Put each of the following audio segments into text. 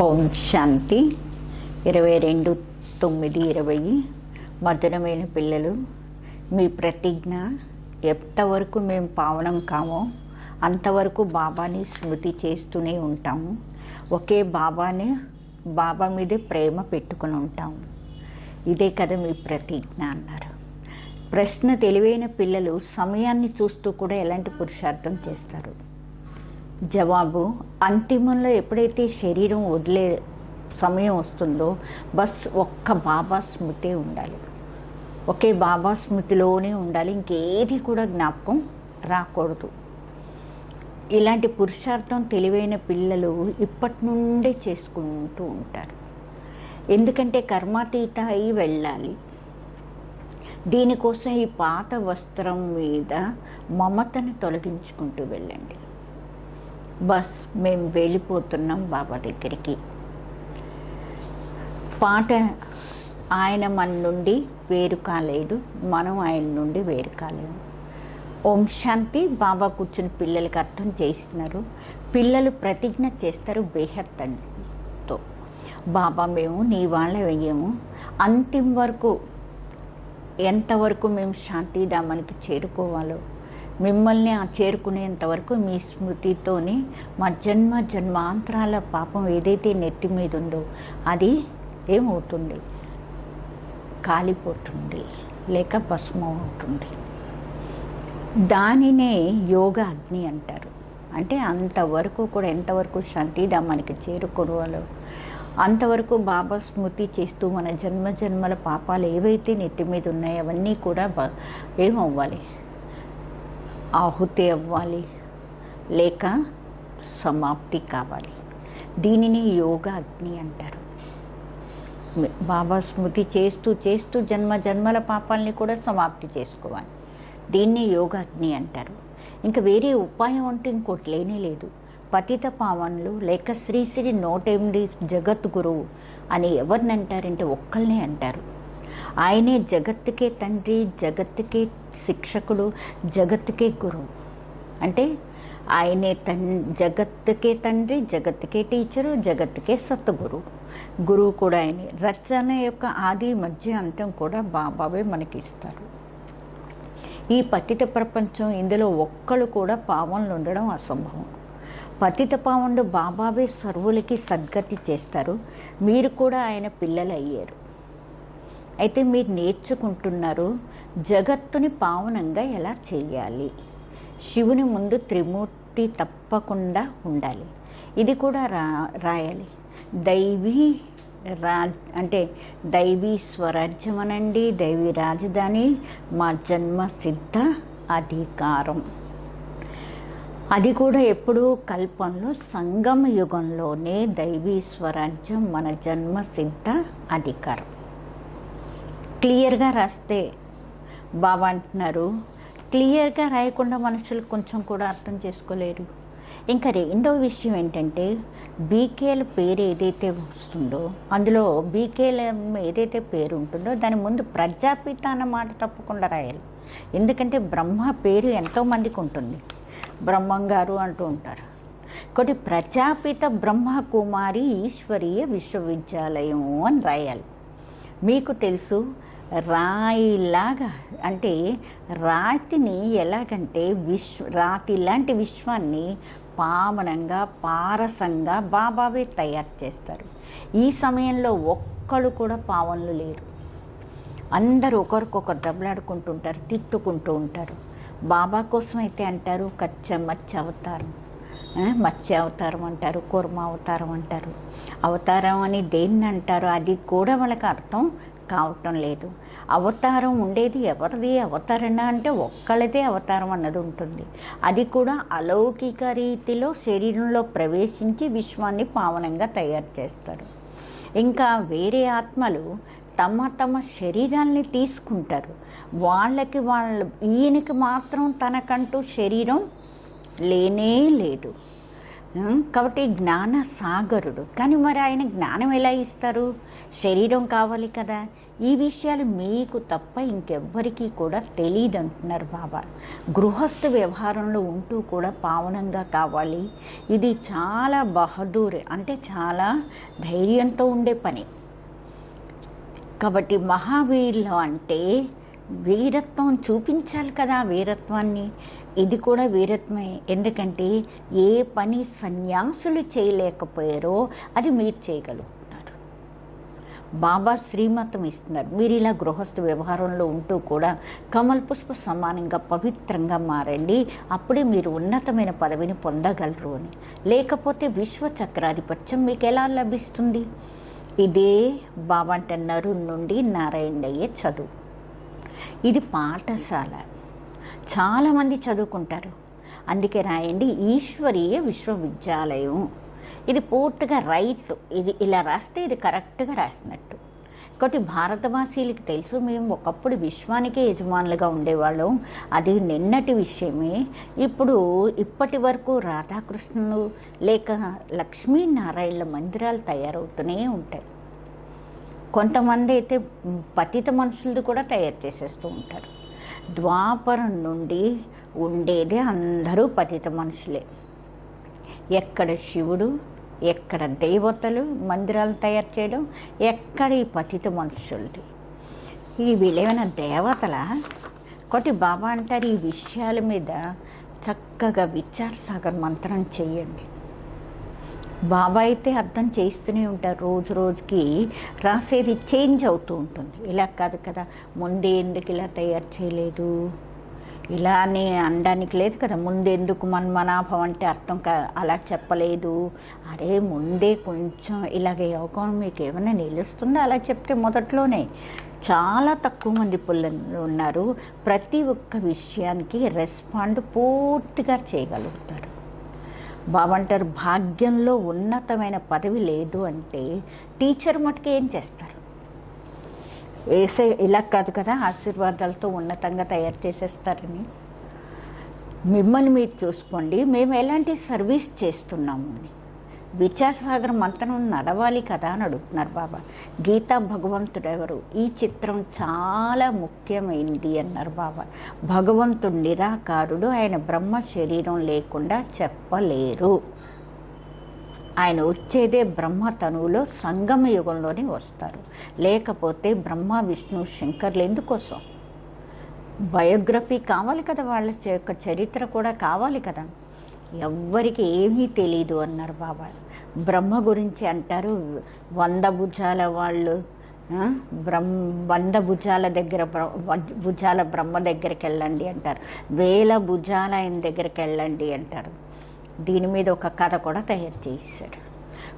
ఓం శాంతి 22/9/20 మధురమైన పిల్లలు, మీ ప్రతిజ్ఞ ఎంతవరకు మేము పావనం కామో అంతవరకు బాబాని స్మృతి చేస్తూనే ఉంటాము. ఒకే బాబా మీదే ప్రేమ పెట్టుకుని ఉంటాము. ఇదే కదా మీ ప్రతిజ్ఞ అన్నారు. ప్రశ్న తెలివైన పిల్లలు సమయాన్ని చూస్తూ కూడా ఎలాంటి పురుషార్థం చేస్తారు? జవాబు, అంతిమంలో ఎప్పుడైతే శరీరం వదిలే సమయం వస్తుందో బస్ ఒక్క బాబా స్మృతి ఉండాలి. ఒకే బాబా స్మృతిలోనే ఉండాలి, ఇంకేది కూడా జ్ఞాపకం రాకూడదు. ఇలాంటి పురుషార్థం తెలివైన పిల్లలు ఇప్పటి నుండే చేసుకుంటూ ఉంటారు. ఎందుకంటే కర్మాతీత అయి వెళ్ళాలి. దీనికోసం ఈ పాత వస్త్రం మీద మమతను తొలగించుకుంటూ వెళ్ళండి. బస్ మేము వెళ్ళిపోతున్నాం బాబా దగ్గరికి. పాట, ఆయన మన నుండి వేరు కాలేడు, మనం ఆయన నుండి వేరు కాలేము. ఓం శాంతి. బాబా కూర్చుని పిల్లలకి అర్థం చేస్తున్నారు. పిల్లలు ప్రతిజ్ఞ చేస్తారు బేహత్తంతో, బాబా మేము నీ వాళ్ళ వెయ్యము, అంతిమ వరకు ఎంతవరకు మేము శాంతిధామానికి చేరుకోవాలో మిమ్మల్ని చేరుకునేంతవరకు మీ స్మృతితోనే మా జన్మాంతరాల పాపం ఏదైతే నెత్తి మీద ఉందో అది ఏమవుతుంది? కాలిపోతుంది, లేక భస్మం అవుతుంది. దానినే యోగ అగ్ని అంటారు. అంటే అంతవరకు కూడా ఎంతవరకు శాంతిధామానికి చేరుకోవాలో అంతవరకు బాబా స్మృతి చేస్తూ మన జన్మల పాపాలు ఏవైతే నెత్తి మీద ఉన్నాయో అవన్నీ కూడా ఏమవ్వాలి? ఆహుతి అవ్వాలి, లేక సమాప్తి కావాలి. దీనిని యోగ అగ్ని అంటారు. బాబా స్మృతి చేస్తూ చేస్తూ జన్మల పాపాలని కూడా సమాప్తి చేసుకోవాలి. దీన్ని యోగ అగ్ని అంటారు. ఇంకా వేరే ఉపాయం అంటే ఇంకోటి లేనే లేదు. పతిత పావనులు లేక శ్రీ 108 జగద్గురువు అని ఎవరిని అంటారంటే ఒక్కళ్ళనే అంటారు. ఆయనే జగత్తుకే తండ్రి, జగత్తుకే శిక్షకుడు, జగత్తుకే గురువు. అంటే ఆయనే జగత్తుకే తండ్రి, జగత్తుకే టీచరు, జగత్తుకే సత్తుగురు. గురువు కూడా ఆయనే. రచన యొక్క ఆది మధ్య అంతం కూడా బాబావే మనకి ఇస్తారు. ఈ పతిత ప్రపంచం, ఇందులో ఒక్కళ్ళు కూడా పావనులు ఉండడం అసంభవం. పతిత పావనుడు బాబావే సర్వులకి సద్గతి చేస్తారు. మీరు కూడా ఆయన పిల్లలు అయ్యారు. అయితే మీరు నేర్చుకుంటున్నారు జగత్తుని పావనంగా ఎలా చేయాలి. శివుని ముందు త్రిమూర్తి తప్పకుండా ఉండాలి. ఇది కూడా రాయాలి. అంటే దైవీ స్వరాజ్యం అనండి, దైవీ రాజధాని మా జన్మ సిద్ధ అధికారం. అది కూడా ఎప్పుడూ కల్పంలో సంగమ యుగంలోనే దైవీ స్వరాజ్యం మన జన్మ సిద్ధ అధికారం. క్లియర్గా రాస్తే బాబా అంటున్నారు. క్లియర్గా రాయకుండా మనుషులు కొంచెం కూడా అర్థం చేసుకోలేరు. ఇంకా రెండవ విషయం ఏంటంటే బీకేల పేరు ఏదైతే వస్తుందో అందులో బీకేల ఏదైతే పేరు ఉంటుందో దాని ముందు ప్రజాపిత అన్న మాట తప్పకుండా రాయాలి. ఎందుకంటే బ్రహ్మ పేరు ఎంతోమందికి ఉంటుంది. బ్రహ్మంగారు అంటూ ఉంటారు. కొన్ని ప్రజాపిత బ్రహ్మ కుమారి ఈశ్వరీయ విశ్వవిద్యాలయం అని రాయాలి. మీకు తెలుసు, రాయిలాగా అంటే రాతిని ఎలాగంటే రాతి లాంటి విశ్వాన్ని పావనంగా పారసంగా బాబావే తయారు చేస్తారు. ఈ సమయంలో ఒక్కళ్ళు కూడా పావనులు లేరు. అందరూ ఒకరికొకరు దెబ్బలాడుకుంటుంటారు, తిట్టుకుంటూ ఉంటారు. బాబా కోసం అయితే అంటారు మత్స్య అవతారం, మత్స్య అవతారం అంటారు, కూర్మ అవతారం అంటారు. అవతారం అని దేన్ని అంటారు అది కూడా వాళ్ళకి అర్థం కావటం లేదు. అవతారం ఉండేది ఎవరిది? అవతరణ అంటే ఒక్కళ్ళదే అవతారం అన్నది ఉంటుంది. అది కూడా అలౌకిక రీతిలో శరీరంలో ప్రవేశించి విశ్వాన్ని పావనంగా తయారు చేస్తారు. ఇంకా వేరే ఆత్మలు తమ శరీరాల్ని తీసుకుంటారు. ఈయనకి మాత్రం తనకంటూ శరీరం లేనే లేదు. కాబట్టి జ్ఞాన సాగరుడు. కానీ మరి ఆయన జ్ఞానం ఎలా ఇస్తారు? శరీరం కావాలి కదా. ఈ విషయాలు మీకు తప్ప ఇంకెవ్వరికీ కూడా తెలియదు అంటున్నారు బాబా. గృహస్థ వ్యవహారంలో ఉంటూ కూడా పావనంగా కావాలి. ఇది చాలా బహదూర్, అంటే చాలా ధైర్యంతో ఉండే పని. కాబట్టి మహావీరులు అంటే వీరత్వం చూపించాలి కదా. వీరత్వాన్ని, ఇది కూడా వీరత్వమే. ఎందుకంటే ఏ పని సన్యాసులు చేయలేకపోయారో అది మీరు చేయగలుగుతున్నారు. బాబా శ్రీమతం ఇస్తున్నారు. మీరు ఇలా గృహస్థ వ్యవహారంలో ఉంటూ కూడా కమల పుష్ప సమానంగా పవిత్రంగా మారండి. అప్పుడే మీరు ఉన్నతమైన పదవిని పొందగలరు అని. లేకపోతే విశ్వచక్రాధిపత్యం మీకు ఎలా లభిస్తుంది? ఇదే బాబా అంటున్నారు నుండి నారాయణయ్యే చదువు. ఇది పాఠశాల. చాలామంది చదువుకుంటారు. అందుకే రాయండి ఈశ్వరీయ విశ్వవిద్యాలయం. ఇది పూర్తిగా రైట్. ఇది ఇలా రాస్తే ఇది కరెక్ట్గా రాసినట్టు. కాబట్టి భారతవాసీలకు తెలుసు, మేము ఒకప్పుడు విశ్వానికే యజమానులుగా ఉండేవాళ్ళం. అది నిన్నటి విషయమే. ఇప్పటి వరకు రాధాకృష్ణులు లేక లక్ష్మీనారాయణల మందిరాలు తయారవుతూనే ఉంటాయి. కొంతమంది అయితే పతిత మనుషులది కూడా తయారు చేసేస్తూ ఉంటారు. ద్వాపరం నుండి ఉండేదే అందరూ పతిత మనుషులే. ఎక్కడ శివుడు, ఎక్కడ దేవతలు మందిరాలు తయారు చేయడం, ఎక్కడ ఈ పతిత మనుషులది. ఈ వీళ్ళేమైనా దేవతల? ఒకటి బాబా అంటారు, ఈ విషయాల మీద చక్కగా విచారసాగర్ మంత్రం చేయండి. బాబా అయితే అర్థం చేస్తూనే ఉంటారు. రోజు రోజుకి రాసేది చేంజ్ అవుతూ ఉంటుంది. ఇలా కాదు కదా, ముందే ఎందుకు ఇలా తయారు చేయలేదు, ఇలానే అనడానికి లేదు కదా. ముందెందుకు మన్మనాభం అంటే అర్థం అలా చెప్పలేదు. అరే ముందే కొంచెం ఇలాగ యోగం మీకు ఏమైనా నిలుస్తుందో అలా చెప్తే మొదట్లోనే. చాలా తక్కువ మంది పిల్లలు ఉన్నారు ప్రతి ఒక్క విషయానికి రెస్పాండ్ పూర్తిగా చేయగలుగుతారు. బాబా అంటారు భాగ్యంలో ఉన్నతమైన పదవి లేదు అంటే టీచర్ మటుకు ఏం చేస్తారు? వేసే ఇలా కాదు కదా, ఆశీర్వాదాలతో ఉన్నతంగా తయారు చేసేస్తారని. మిమ్మల్ని మీరు చూసుకోండి, మేము ఎలాంటి సర్వీస్ చేస్తున్నాము అని. విచారసాగర్ మంత్రం నడవాలి కదా అని అడుగుతున్నారు బాబా. గీతా భగవంతుడు ఎవరు? ఈ చిత్రం చాలా ముఖ్యమైనది అన్నారు బాబా. భగవంతుడు నిరాకారుడు, ఆయన బ్రహ్మ శరీరం లేకుండా చెప్పలేరు. ఆయన వచ్చేదే బ్రహ్మ తనువులో సంగమ యుగంలోనే వస్తారు. లేకపోతే బ్రహ్మ విష్ణు శంకర్లు ఎందుకోసం? బయోగ్రఫీ కావాలి కదా, వాళ్ళ యొక్క చరిత్ర కూడా కావాలి కదా. ఎవ్వరికి ఏమీ తెలీదు అన్నారు బాబా. బ్రహ్మ గురించి అంటారు 100 భుజాల వాళ్ళు, 100 భుజాల దగ్గర భుజాల బ్రహ్మ దగ్గరికి వెళ్ళండి అంటారు. 1000 భుజాల ఆయన దగ్గరికి వెళ్ళండి అంటారు. దీని మీద ఒక కథ కూడా తయారు చేశారు.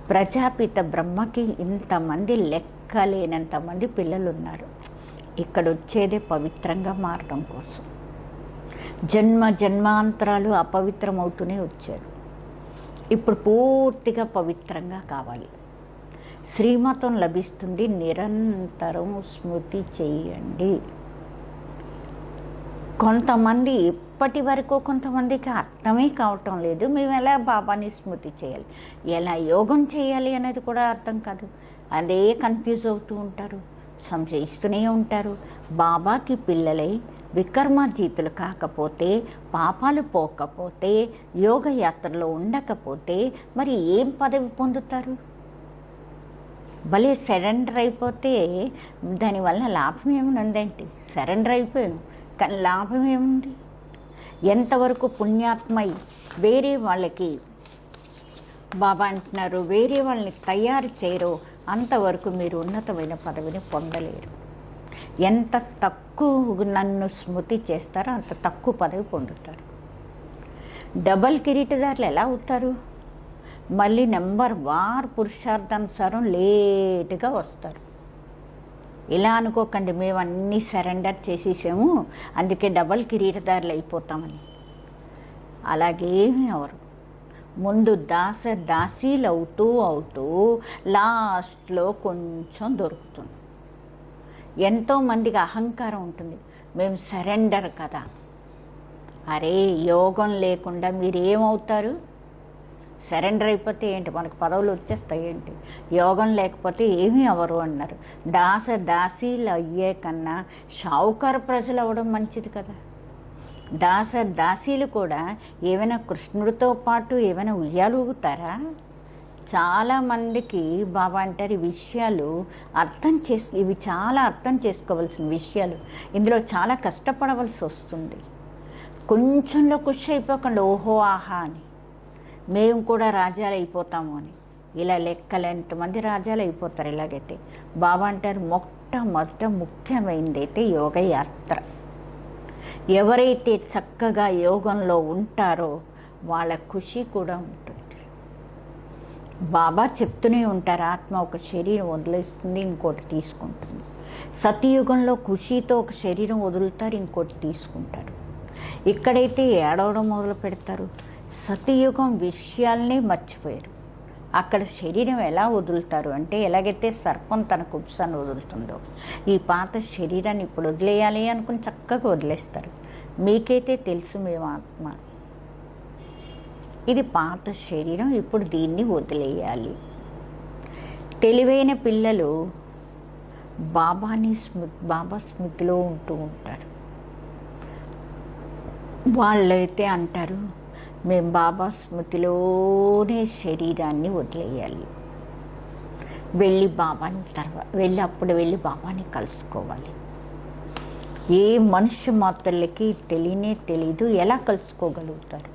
ప్రజాపిత బ్రహ్మకి ఇంతమంది లెక్కలేనంతమంది పిల్లలు ఉన్నారు. ఇక్కడ వచ్చేదే పవిత్రంగా మారడం కోసం. జన్మాంతరాలు అపవిత్రమవుతూనే వచ్చారు. ఇప్పుడు పూర్తిగా పవిత్రంగా కావాలి. శ్రీమతం లభిస్తుంది. నిరంతరం స్మృతి చేయండి. కొంతమంది ఇప్పటి వరకు కొంతమందికి అర్థమే కావటం లేదు. మేము ఎలా బాబాని స్మృతి చేయాలి, ఎలా యోగం చేయాలి అనేది కూడా అర్థం కాదు. అదే కన్ఫ్యూజ్ అవుతూ ఉంటారు, సంశయిస్తూనే ఉంటారు. బాబాకి పిల్లలై వికర్మాజీతులు కాకపోతే, పాపాలు పోకపోతే, యోగ యాత్రలో ఉండకపోతే మరి ఏం పదవి పొందుతారు? భలే సరెండర్ అయిపోతే దానివల్ల లాభం ఏమైనా ఉందేంటి? సరెండర్ అయిపోయాను కానీ లాభం ఏముంది? ఎంతవరకు పుణ్యాత్మై వేరే వాళ్ళకి బాబా అంటున్నారు వేరే వాళ్ళని తయారు చేయరో అంతవరకు మీరు ఉన్నతమైన పదవిని పొందలేరు. ఎంత తక్కువ నన్ను స్మృతి చేస్తారో అంత తక్కువ పదవి పొందుతారు. డబల్ కిరీటదారులు ఎలా అవుతారు? మళ్ళీ నెంబర్ వార్ పురుషార్థానుసారం లేటుగా వస్తారు. ఇలా అనుకోకండి మేము అన్నీ సరెండర్ చేసేసాము అందుకే డబల్ కిరీటదారులు అయిపోతామని. అలాగేమీ అవరు. ముందు దాసీలు అవుతూ లాస్ట్లో కొంచెం దొరుకుతుంది. ఎంతోమందికి అహంకారం ఉంటుంది, మేము సరెండర్ కదా. అరే యోగం లేకుండా మీరు ఏమవుతారు? సరెండర్ అయిపోతే ఏంటి, మనకు పదవులు వచ్చేస్తాయి ఏంటి, యోగం లేకపోతే ఏమీ అవ్వరు అన్నారు. దాసీలు అయ్యే కన్నా షావుకారు ప్రజలు అవ్వడం మంచిది కదా. దాసీలు కూడా ఏమైనా కృష్ణుడితో పాటు ఏమైనా ఉయ్యాలు ఊగుతారా? చాలామందికి బాబా అంటారు ఈ విషయాలు ఇవి చాలా అర్థం చేసుకోవాల్సిన విషయాలు, ఇందులో చాలా కష్టపడవలసి వస్తుంది. కొంచెంలో ఖుషి అయిపోకండి, ఓహో ఆహా అని మేము కూడా రాజ్యాలు అయిపోతాము అని. ఇలా లెక్కలెంతమంది రాజ్యాలు అయిపోతారు ఇలాగైతే. బాబా అంటారు మొట్టమొదట ముఖ్యమైనది అయితే యోగయాత్ర. ఎవరైతే చక్కగా యోగంలో ఉంటారో వాళ్ళ ఖుషి కూడా ఉంటుంది. బాబా చెప్తూనే ఉంటారు, ఆత్మ ఒక శరీరం వదిలేస్తుంది, ఇంకోటి తీసుకుంటుంది. సతయుగంలో ఖుషితో ఒక శరీరం వదులుతారు, ఇంకోటి తీసుకుంటారు. ఇక్కడైతే ఏడవడం మొదలు పెడతారు. సతయుగం విషయాల్నే మర్చిపోయారు. అక్కడ శరీరం ఎలా వదులుతారు అంటే, ఎలాగైతే సర్పం తన కుబ్సాన్ని వదులుతుందో ఈ పాత శరీరాన్ని ఇప్పుడు వదిలేయాలి అనుకుని చక్కగా వదిలేస్తారు. మీకైతే తెలుసు మేము ఆత్మ, ఇది పాత శరీరం, ఇప్పుడు దీన్ని వదిలేయాలి. తెలివైన పిల్లలు బాబా స్మృతిలో ఉంటూ ఉంటారు. వాళ్ళైతే అంటారు మేము బాబా స్మృతిలోనే శరీరాన్ని వదిలేయాలి, వెళ్ళి బాబాని కలుసుకోవాలి. ఏ మనుష్య మాత్రలకి తెలీదు ఎలా కలుసుకోగలుగుతారు.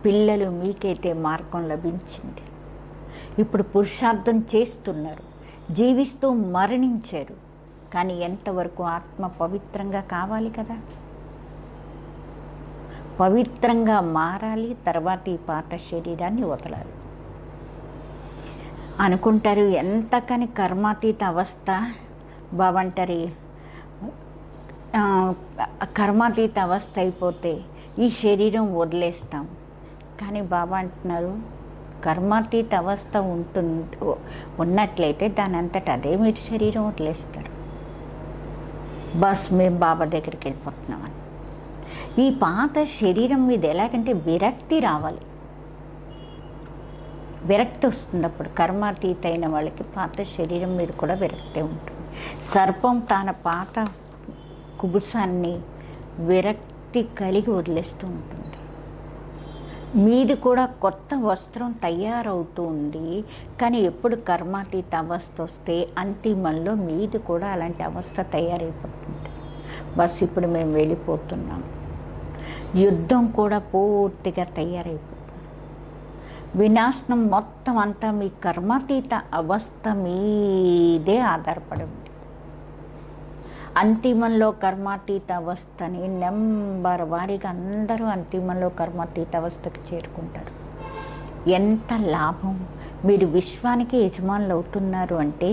పిల్లలు మీకైతే మార్గం లభించింది. ఇప్పుడు పురుషార్థం చేస్తున్నారు, జీవిస్తూ మరణించారు. కానీ ఎంతవరకు ఆత్మ పవిత్రంగా కావాలి కదా, పవిత్రంగా మారాలి. తర్వాత ఈ పాత శరీరాన్ని వదలాలి అనుకుంటారు. ఎంతకని కర్మాతీత అవస్థ బాబా అంటారు, కర్మాతీత అవస్థ అయిపోతే ఈ శరీరం వదిలేస్తాం. కానీ బాబా అంటున్నారు కర్మాతీత అవస్థ ఉన్నట్లయితే దాని అంతటా అదే మీరు శరీరం వదిలేస్తారు. బస్ మేము బాబా దగ్గరికి వెళ్ళిపోతున్నామని. ఈ పాత శరీరం మీద ఎలాగంటే విరక్తి రావాలి. విరక్తి వస్తుంది. అప్పుడు కర్మాతీత అయిన వాళ్ళకి పాత శరీరం మీద కూడా విరక్తి ఉంటుంది. సర్పం తన పాత కుబుసాన్ని విరక్తి కలిగి వదిలేస్తూ ఉంటుంది. మీది కూడా కొత్త వస్త్రం తయారవుతూ ఉంది. కానీ ఎప్పుడు కర్మాతీత అవస్థ వస్తే అంతిమంలో మీది కూడా అలాంటి అవస్థ తయారైపోతుంది. బస్ ఇప్పుడు మేము వెళ్ళిపోతున్నాం. యుద్ధం కూడా పూర్తిగా తయారైపోతుంది. వినాశనం మొత్తం అంతా మీ కర్మాతీత అవస్థ మీదే ఆధారపడి ఉంది. అంతిమంలో కర్మాతీత అవస్థని నెంబర్ వారీగా అందరూ అంతిమంలో కర్మాతీత అవస్థకి చేరుకుంటారు. ఎంత లాభం! మీరు విశ్వానికి యజమానులు అవుతున్నారు అంటే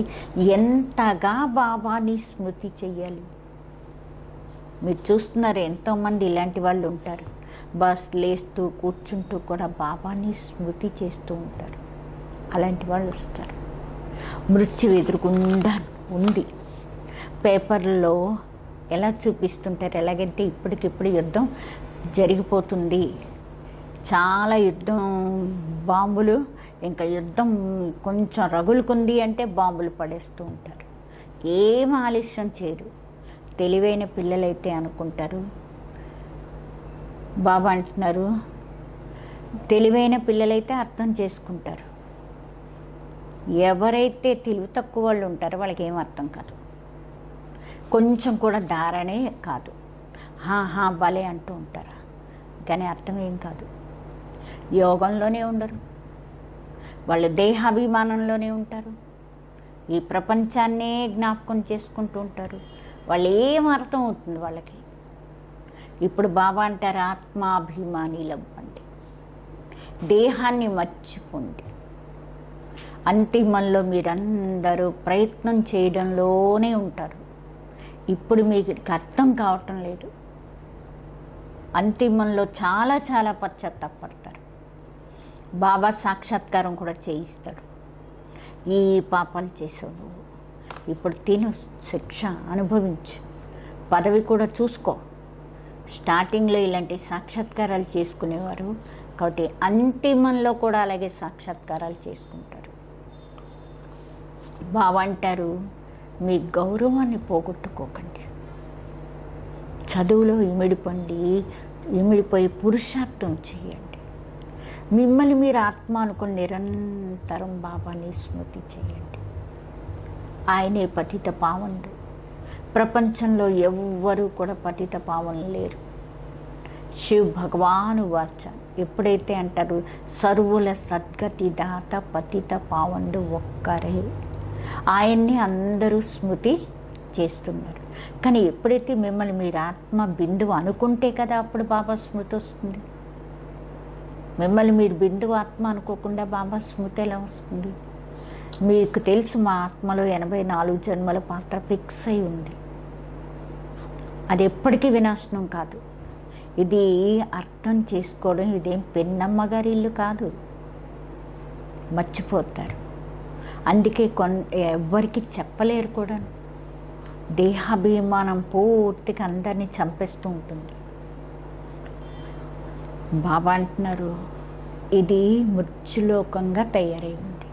ఎంతగా బాబాని స్మృతి చెయ్యాలి. మీరు చూస్తున్నారు ఎంతోమంది ఇలాంటి వాళ్ళు ఉంటారు. బస్ లేస్తూ కూర్చుంటూ కూడా బాబాని స్మృతి చేస్తూ ఉంటారు. అలాంటి వాళ్ళు వస్తారు. మృత్యు ఎదురుగుండా ఉంది. పేపర్లో ఎలా చూపిస్తుంటారు, ఎలాగైతే ఇప్పటికిప్పుడు యుద్ధం జరిగిపోతుంది, చాలా యుద్ధం, బాంబులు, ఇంకా యుద్ధం కొంచెం రగులుకుంది అంటే బాంబులు పడేస్తూ ఉంటారు. ఏం ఆలస్యం చేయరు. తెలివైన పిల్లలైతే అనుకుంటారు, బాబా అంటున్నారు తెలివైన పిల్లలైతే అర్థం చేసుకుంటారు. ఎవరైతే తెలివి తక్కువ వాళ్ళు ఉంటారో వాళ్ళకి ఏం అర్థం కాదు, కొంచెం కూడా ధారణే కాదు. భలే అంటూ ఉంటారు కానీ అర్థం ఏం కాదు. యోగంలోనే ఉండరు వాళ్ళు, దేహాభిమానంలోనే ఉంటారు. ఈ ప్రపంచాన్నే జ్ఞాపకం చేసుకుంటూ ఉంటారు. వాళ్ళు ఏం అర్థం అవుతుంది వాళ్ళకి. ఇప్పుడు బాబా అంటారు ఆత్మాభిమానిలు అవ్వండి, దేహాన్ని మర్చిపోండి. అంతిమంలో మీరందరూ ప్రయత్నం చేయడంలోనే ఉంటారు. ఇప్పుడు మీకు అర్థం కావటం లేదు. అంతిమంలో చాలా చాలా పశ్చాత్తాపడతారు. బాబా సాక్షాత్కారం కూడా చేయిస్తాడు. ఈ పాపాలు చేసావు నువ్వు, ఇప్పుడు తిను, శిక్ష అనుభవించు, పదవి కూడా చూసుకో. స్టార్టింగ్లో ఇలాంటి సాక్షాత్కారాలు చేసుకునేవారు కాబట్టి అంతిమంలో కూడా అలాగే సాక్షాత్కారాలు చేసుకుంటారు. బాబా అంటారు, మీ గౌరవాన్ని పోగొట్టుకోకండి, చదువులో ఇమిడిపోయి పురుషార్థం చేయండి, మిమ్మల్ని మీరు ఆత్మ అనుకుని నిరంతరం బాబాని స్మృతి చేయండి. ఆయనే పతిత పావనుడు. ప్రపంచంలో ఎవ్వరూ కూడా పతిత పావనులు లేరు. శివ్ భగవాను వాచ ఎప్పుడైతే అంటారు, సర్వుల సద్గతి దాత పతిత పావనుడు ఒక్కరే, ఆయన్ని అందరూ స్మృతి చేస్తున్నారు. కానీ ఎప్పుడైతే మిమ్మల్ని మీరు ఆత్మ బిందువు అనుకుంటే కదా అప్పుడు బాబా స్మృతి వస్తుంది. మిమ్మల్ని మీరు బిందువు ఆత్మ అనుకోకుండా బాబా స్మృతి ఎలా వస్తుంది? మీకు తెలుసు, మా ఆత్మలో 84 జన్మల పాత్ర ఫిక్స్ అయి ఉంది. అది ఎప్పటికీ వినాశనం కాదు. ఇది అర్థం చేసుకోవడం, ఇదేం పెన్నమ్మ గారి ఇల్లు కాదు. మర్చిపోతారు. అందుకే ఎవ్వరికి చెప్పలేరు కూడా. దేహాభిమానం పూర్తిగా అందరినీ చంపేస్తూ ఉంటుంది. బాబా అంటున్నారు, ఇది మృత్యులోకంగా తయారై ఉంది.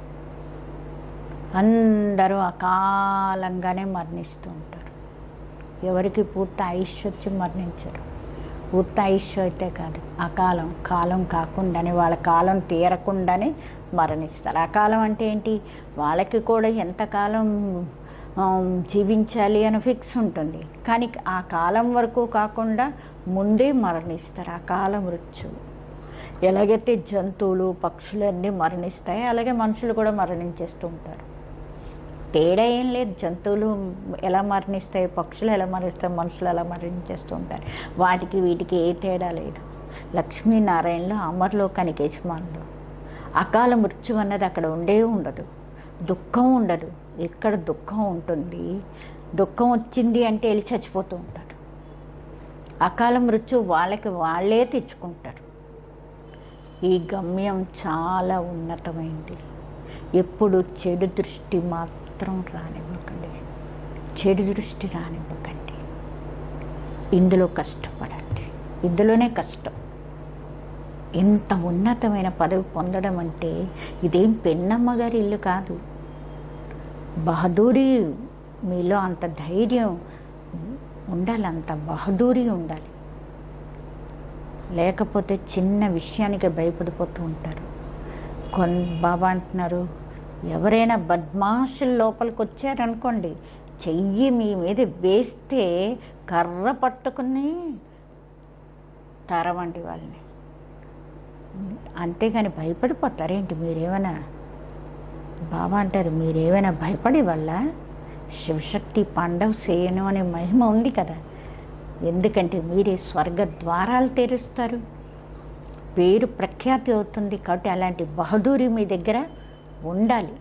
అందరూ అకాలంగానే మరణిస్తూ ఉంటారు. ఎవరికి పూర్తి ఆయుష్ వచ్చి మరణించరు. పూర్తి ఆయుష్ అయితే కాదు, కాలం కాకుండానే, వాళ్ళ కాలం తీరకుండానే మరణిస్తారు. అకాలం అంటే ఏంటి? వాళ్ళకి కూడా ఎంతకాలం జీవించాలి అని ఫిక్స్ ఉంటుంది. కానీ ఆ కాలం వరకు కాకుండా ముందే మరణిస్తారు. అకాల మృత్యువు. ఎలాగైతే జంతువులు పక్షులు అన్నీ మరణిస్తాయి, అలాగే మనుషులు కూడా మరణించేస్తూ ఉంటారు. తేడా ఏం లేదు. జంతువులు ఎలా మరణిస్తాయి, పక్షులు ఎలా మరణిస్తాయి, మనుషులు ఎలా మరణించేస్తూ ఉంటారు. వాటికి వీటికి ఏ తేడా లేదు. లక్ష్మీనారాయణలో అమర్లోకానికి యజమానులు. అకాల మృత్యు అన్నది అక్కడ ఉండదు. దుఃఖం ఉండదు. ఎక్కడ దుఃఖం ఉంటుంది? దుఃఖం వచ్చింది అంటే వెళ్ళి చచ్చిపోతూ ఉంటారు. అకాల మృత్యు వాళ్ళకి వాళ్ళే తెచ్చుకుంటారు. ఈ గమ్యం చాలా ఉన్నతమైంది. ఎప్పుడు చెడు దృష్టి మాత్రం రానివ్వకండి. చెడు దృష్టి రానివ్వకండి. ఇందులో కష్టపడండి. ఇందులోనే కష్టం. ఇంత ఉన్నతమైన పదవి పొందడం అంటే ఇదేం పెన్నమ్మ గారి ఇల్లు కాదు. బహదూరి, మీలో అంత ధైర్యం ఉండాలి, అంత బహదూరి ఉండాలి. లేకపోతే చిన్న విషయానికి భయపడిపోతూ ఉంటారు. బాబా అంటున్నారు, ఎవరైనా బద్మాషుల లోపలికి వచ్చారనుకోండి, చెయ్యి మీ మీద వేస్తే కర్ర పట్టుకుని తరవండి వాళ్ళని. అంతేగాని భయపడిపోతారేంటి మీరేమైనా? బాబా అంటారు, మీరేమైనా భయపడే వల్ల శివశక్తి పాండవ సేను అనే మహిమ ఉంది కదా. ఎందుకంటే మీరే స్వర్గ ద్వారాలు తెరుస్తారు, పేరు ప్రఖ్యాతి అవుతుంది. కాబట్టి అలాంటి బహదూరి మీ దగ్గర ఉండాలి,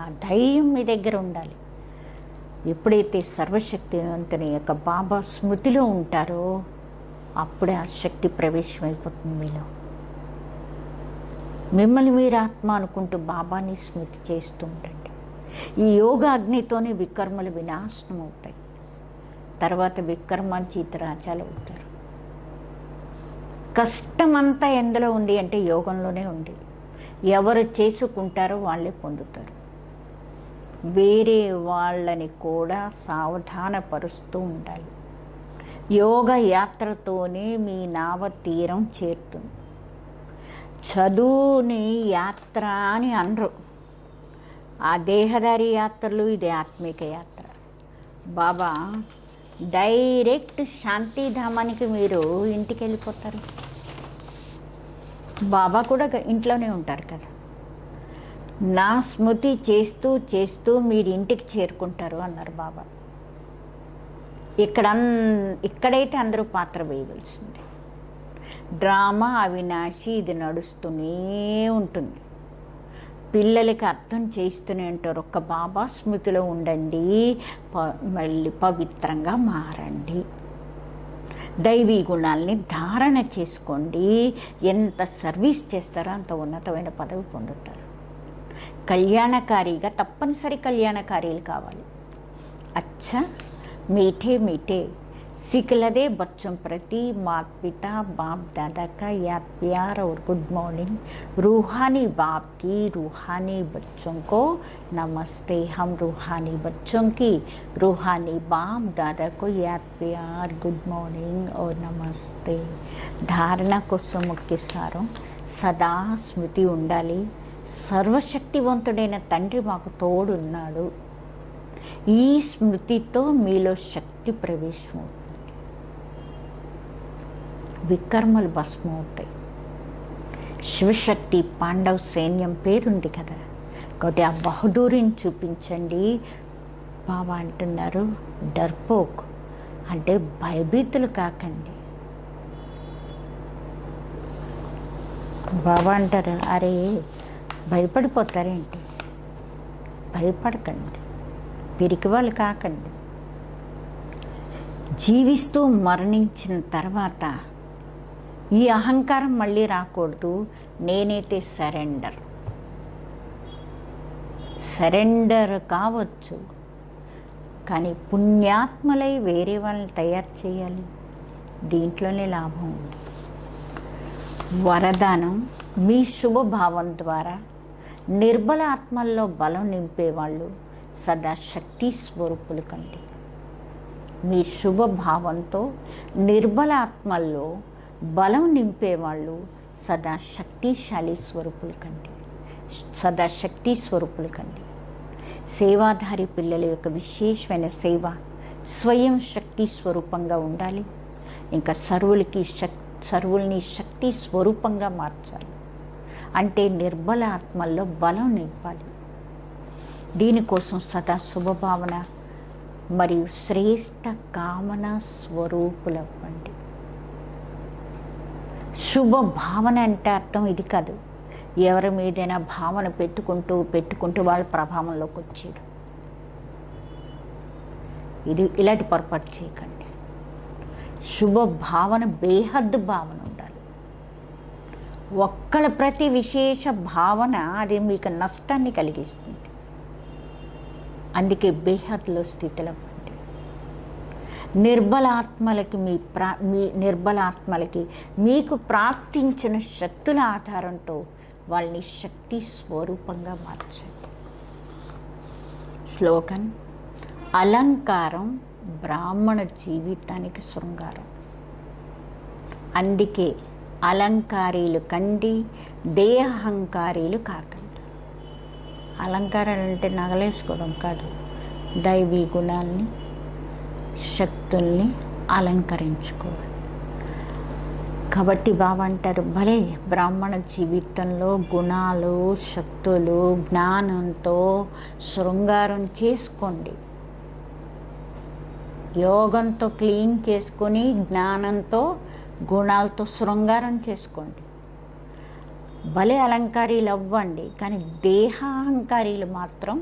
ఆ ధైర్యం మీ దగ్గర ఉండాలి. ఎప్పుడైతే సర్వశక్తివంతుని యొక్క బాబా స్మృతిలో ఉంటారో అప్పుడే ఆ శక్తి ప్రవేశం అయిపోతుంది మీలో. మిమ్మల్ని మీరు ఆత్మ అనుకుంటూ బాబాని స్మృతి చేస్తూ ఉండండి. ఈ యోగ అగ్నితోనే వికర్మలు వినాశనం అవుతాయి. తర్వాత వికర్మాంచిత రాజ్యాలు అవుతారు. కష్టమంతా ఎందులో ఉంది అంటే యోగంలోనే ఉంది. ఎవరు చేసుకుంటారో వాళ్ళే పొందుతారు. వేరే వాళ్ళని కూడా సావధానపరుస్తూ ఉండాలి. యోగ యాత్రతోనే మీ నావ తీరం చేరుతుంది. చదువుని యాత్ర అని అనరు. ఆ దేహదారి యాత్రలు, ఇది ఆత్మిక యాత్ర. బాబా డైరెక్ట్ శాంతిధామానికి మీరు ఇంటికి వెళ్ళిపోతారు. బాబా కూడా ఇంట్లోనే ఉంటారు కదా. నా స్మృతి చేస్తూ చేస్తూ మీరు ఇంటికి చేరుకుంటారు అన్నారు బాబా. ఇక్కడైతే అందరూ పాత్ర వేయవలసిందే. డ్రామా అవినాశి ఇది నడుస్తూనే ఉంటుంది. పిల్లలకి అర్థం చేస్తూనే ఉంటారు. ఒక్క బాబా స్మృతిలో ఉండండి, మళ్ళీ పవిత్రంగా మారండి, దైవీ గుణాలని ధారణ చేసుకోండి. ఎంత సర్వీస్ చేస్తారో అంత ఉన్నతమైన పదవి పొందుతారు. కళ్యాణకారిగా తప్పనిసరి కళ్యాణకారీలు కావాలి. అచ్చా మీఠే మీఠే सिखलदे बच्चों प्रति माता पिता बाप दादा का याद प्यार और गुड मॉर्निंग। रूहानी बाप की रूहानी बच्चों को नमस्ते। हम रूहानी बच्चों की रूहानी बाप दादा को याद प्यार गुड मॉर्निंग और नमस्ते। धारणा కోసం ముఖ్య సారం సదా స్మృతి ఉండాలి, సర్వశక్తివంతుడైన తండ్రి మాకు తోడున్నాడు. ఈ స్మృతితో మీలో శక్తి ప్రవేశమవుతుంది, వికర్మలు భస్మం అవుతాయి. శివశక్తి పాండవ సైన్యం పేరుంది కదా, కాబట్టి ఆ బహదూరిని చూపించండి. బాబా అంటున్నారు డర్పోక్ అంటే భయభీతులు కాకండి. బాబా అంటారు అరే భయపడిపోతారేంటి, భయపడకండి, పిరికి వాళ్ళు కాకండి. జీవిస్తూ మరణించిన తర్వాత ఈ అహంకారం మళ్ళీ రాకూడదు. నేనైతే సరెండర్ కావచ్చు, కానీ పుణ్యాత్మలై వేరే వాళ్ళని తయారు చేయాలి. దీంట్లోనే లాభం ఉంది. వరదానం మీ శుభభావం ద్వారా నిర్బల ఆత్మల్లో బలం నింపేవాళ్ళు సదా శక్తి స్వరూపులు కండి. మీ శుభభావంతో నిర్బల ఆత్మల్లో బలం నింపేవాళ్ళు సదా శక్తిశాలి స్వరూపులు కండి, సదా శక్తి స్వరూపులు కండి. సేవాధారి పిల్లల యొక్క విశేషమైన సేవ స్వయం శక్తి స్వరూపంగా ఉండాలి. ఇంకా సర్వుల్ని శక్తి స్వరూపంగా మార్చాలి. అంటే నిర్బల ఆత్మల్లో బలం నింపాలి. దీనికోసం సదా శుభభావన మరియు శ్రేష్ట కామన స్వరూపులవ్వండి. శుభ భావన అంటే అర్థం ఇది కాదు, ఎవరి మీదైనా భావన పెట్టుకుంటూ వాళ్ళ ప్రభావంలోకి వచ్చాడు. ఇలాంటి పొరపాటు చేయకండి. శుభ భావన బేహద్దు భావన ఉండాలి. ఒక్కళ్ళ ప్రతి విశేష భావన అది మీకు నష్టాన్ని కలిగిస్తుంది. అందుకే బేహద్లో స్థితిలో పడి నిర్బలాత్మలకి మీకు ప్రాప్తించిన శక్తుల ఆధారంతో వాళ్ళని శక్తి స్వరూపంగా మార్చండి. స్లోగన్ అలంకారం బ్రాహ్మణ జీవితానికి శృంగారం. అందుకే అలంకారీలు కండి, దేహంకారీలు కాకండి. అలంకారాలు అంటే నగలేసుకోవడం కాదు, దైవీ గుణాలని శక్తుల్ని అలంకరించుకోవాలి. కాబట్టి బాబా అంటారు భలే బ్రాహ్మణ జీవితంలో గుణాలు శక్తులు జ్ఞానంతో శృంగారం చేసుకోండి. యోగంతో క్లీన్ చేసుకొని జ్ఞానంతో గుణాలతో శృంగారం చేసుకోండి. భలే అలంకారీలు అవ్వండి, కానీ దేహాహంకారీలు మాత్రం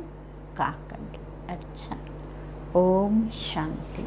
కాకండి. అచ్చా. ఓం శాంతి.